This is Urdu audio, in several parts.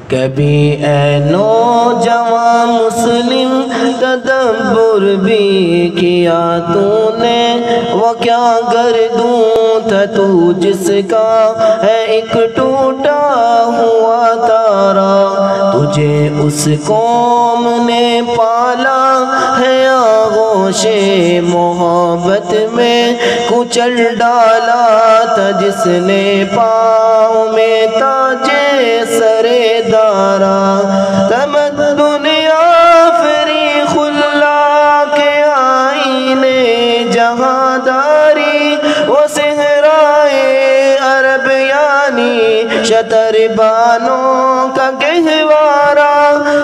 کبھی اے نوجوان مسلم تدبر بھی کیا تو نے، وہ کیا گردوں تھا تو جس کا ہے ایک ٹوٹا ہوا تارا، تجھے اس قوم نے پالا ہے آغوش محبت میں، کچل ڈالا تھا جس نے پاؤں میں تاج سر دارا، تمدن آفریق اللہ کے آئینے جہاں داری، وہ صحرائے عرب یعنی شتر بانوں کا گہوارہ،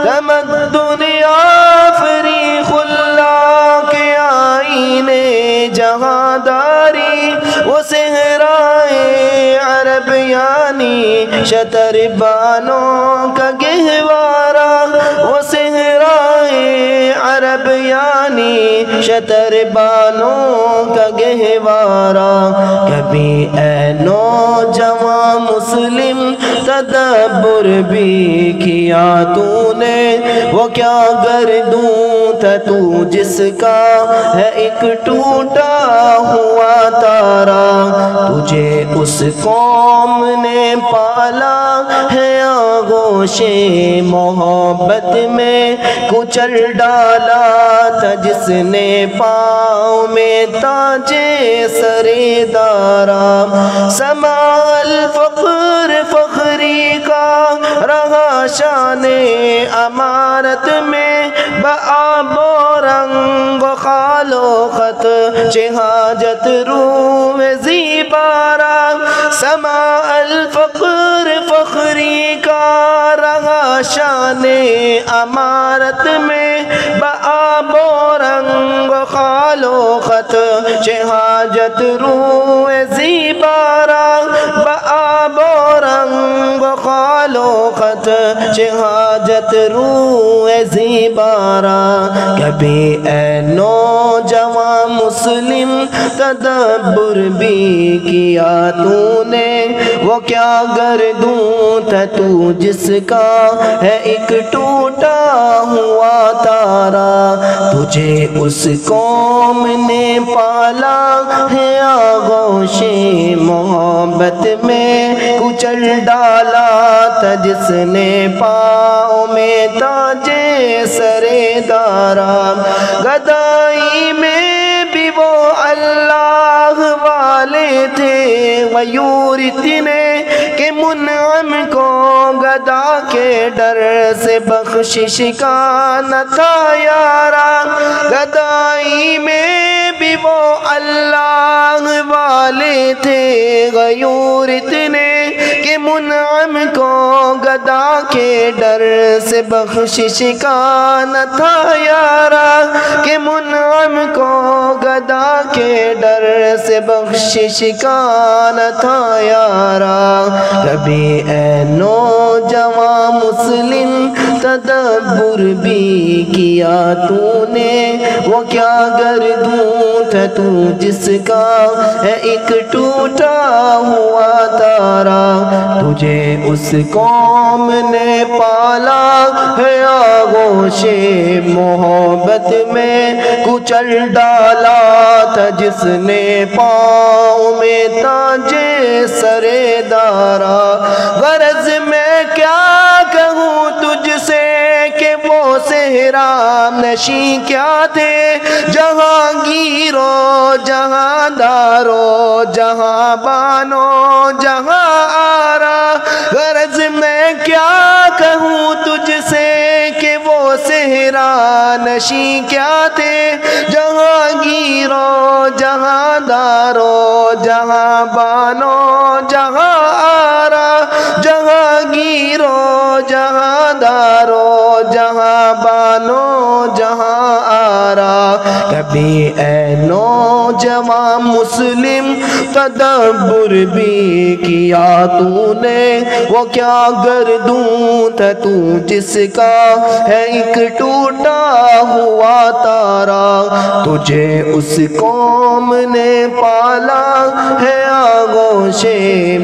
تمدن آفریق اللہ کے آئینے جہاں داری، وہ صحرائے عرب یعنی شتر بانوں کا گہوارہ، وہ صحرائے عرب یعنی شتر بانوں کا گہوارہ، کبھی اے نوجوان مسلم تدبر بھی کیا تو نے، وہ کیا گردوں تھا تو جس کا ہے ایک ٹوٹا ہوا تارا، تجھے اس قوم نے پالا ہے آغوش محبت میں، کچل ڈالا تھا جس نے پاؤں میں تاج سر دارا، سما الفقر فخری کا رہا شان امارت میں، بآب و رنگ و خال و خط حاجت روح زیبارہ، سما الفقر فخری کا رہا شان امارت میں، بآب و رنگ و خال و خط حاجت روح زیبارہ، بآب و رنگ و خال و خط حاجت روح زیبارہ، کبھی اے نوجوان مسلم تدبر بھی کیا تو نے، وہ کیا گردوں تھا تو جس کا ہے ایک ٹوٹا ہوا تارا، تجھے اس قوم نے پالا ہے آغوش محبت میں، کچل ڈالا تھا جس نے پاؤں میں تاج سر دارا، گدائی میں بھی وہ اللہ والے تھے غیور اتنے کہ منعم کو گدا کے ڈر سے بخشش کا نہ تھا یارا، گدائی میں بھی وہ اللہ والے تھے غیور اتنے کہ منعم کو گدا کے ڈر سے بخشش کا نہ تھا یارا، کہ منعم کو گدا کے ڈر سے بخشش کا نہ تھا یارا، کبھی اے نوجوان مسلم تدبر بھی کیا تو نے، وہ کیا گردوں تھا تو جس کا ہے ایک ٹوٹا ہوا تارا، تجھے اس قوم نے پالا ہے آغوش محبت میں، کچل ڈالا تھا جس نے پاؤں میں تاج سر دارا، غرض میں کیا کہوں تجھ سے کہ وہ صحرا نشیں کیا تھے، جہانگیرو جہاں دارو جہاں بانو جہاں آرا، غرض میں کیا کہوں تجھ سے کہ وہ صحرا نشیں کیا تھے، جہانگیرو جہاں دارو جہاں بانو جہاں آرا، جہانگیرو جہاں دارو جہاں بانو جہاں آرا، کبھی اے نوجوان نوجوان مسلم تدبر بھی کیا تو نے، وہ کیا گردوں تھا تو جس کا ہے ایک ٹوٹا ہوا تارا، تجھے اس قوم نے پالا ہے آغوش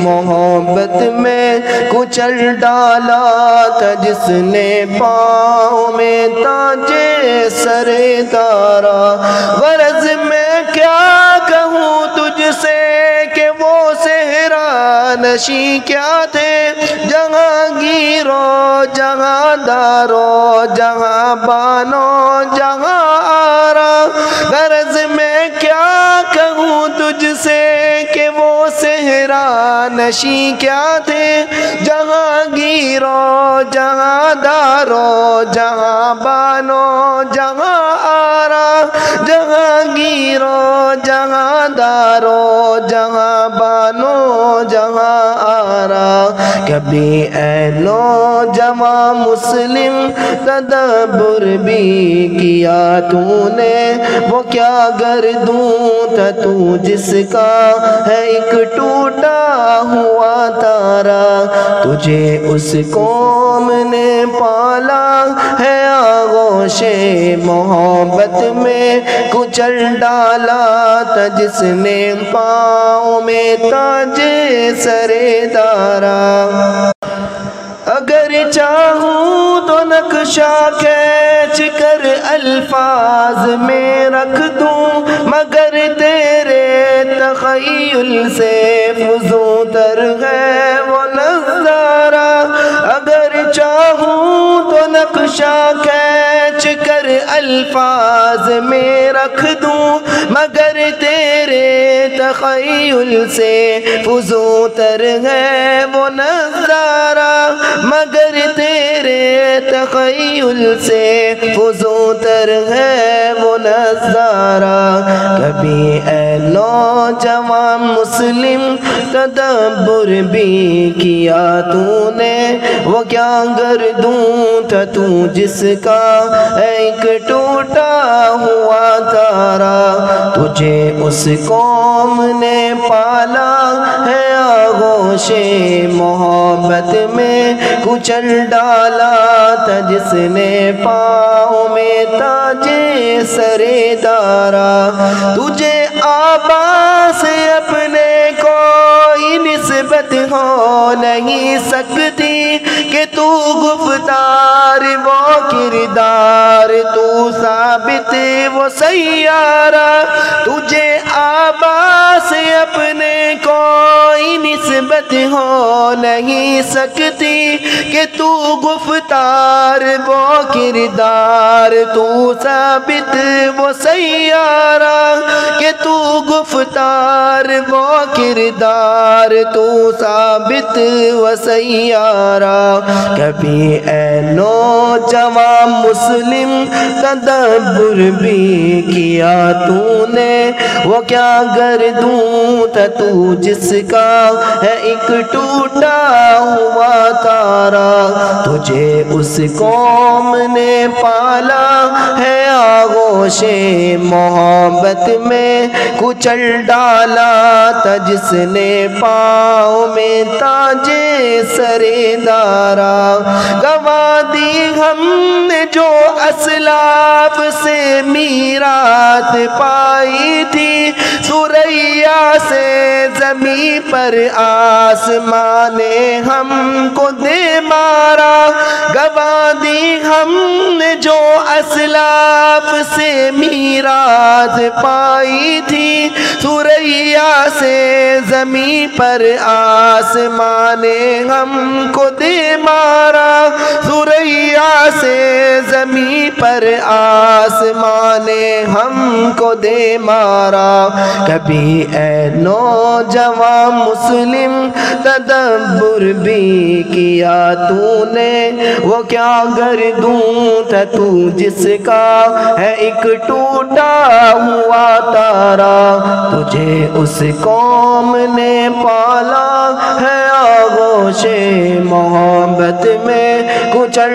محبت میں کچل ڈالا تھا جس نے پاؤں میں تاج سر دارا۔ غرض میں کیا کہوں تجھ سے کہ وہ صحرا نشیں کیا تھے، جہانگیرو جہاندارو جہاں بانو جہاں آرا۔ غرض میں کیا کہوں تجھ سے کہ وہ صحرا نشیں کیا تھے، جہانگیرو جہاندارو جہاں بانو جہاں آرا۔ جہانگیرو جہاندارو جہاں بانو جہاں آرا۔ کبھی اے نوجوان مسلم تدبر بھی کیا تو نے، وہ کیا گردوں تھا تو جس کا ہے ایک ٹوٹا ہوا تارا، تجھے اس قوم نے پالا ہے آغوش محبت میں کچل ڈالا تھا جس نے پاؤں میں تاج سر دارا۔ اگر چاہوں تو نقشہ کھینچ کر الفاظ میں رکھ دوں، مگر تیرے تخیل سے فزوں تر ہے وہ نظارہ۔ اگر چاہوں تو نقشہ کھینچ کر الفاظ میں رکھ دوں، مگر تیرے تخیل سے فزوں تر ہے وہ نظارہ، مگر تیرے تخیل سے فزوں تر ہے وہ نظارہ۔ کبھی اے نوجوان مسلم تدبر بھی کیا تو نے، وہ کیا گردوں تھا تو جس کا ہے ایک ٹوٹا ہوا تارا، تجھے اس قوم نے پالا ہے آغوش محبت میں کچل ڈالا تھا جس نے پاؤں میں تاج سر دارا۔ تجھے آبا سے اپنے کوئی نسبت ہو نہیں سکتی کہ تو گفتار وہ کردار تو ثابت وہ سیارہ۔ تجھے آبا سے اپنے کوئی نسبت ہو نہیں سکتی کہ تو گفتار وہ کردار تو ثابت وہ سیارہ، کہ تو گفتار وہ کردار تو ثابت وہ سیارہ۔ کبھی اے نوجوان مسلم تدبر بھی کیا تو نے، وہ کیا گردوں تھا تو جس کا ہے ایک ٹوٹا ہوا تارا، تجھے اس قوم نے پالا ہے آغوش محبت میں کچل ڈالا تھا جس نے پاؤں میں تاج سر دارا۔ گواہ دی ہم نے جو اسلاف سے میراث پائی تھی، ثریا سے زمین پر آسمان نے ہم کو دے مارا۔ گواہ دی ہم نے جو اسلاف سے میراث پائی تھی، ثریا سے زمین پر آسمان نے ہم کو دے مارا۔ ثریا سے زمین پر آسمان نے ہم کو دے مارا۔ کبھی اے نوجوان مسلم تدبر بھی کیا تو نے، وہ کیا گردوں تھا تو جس کا ہے ایک ٹوٹا ہوا تارا، تجھے اس قوم نے پالا ہے آغوش محبت میں کچل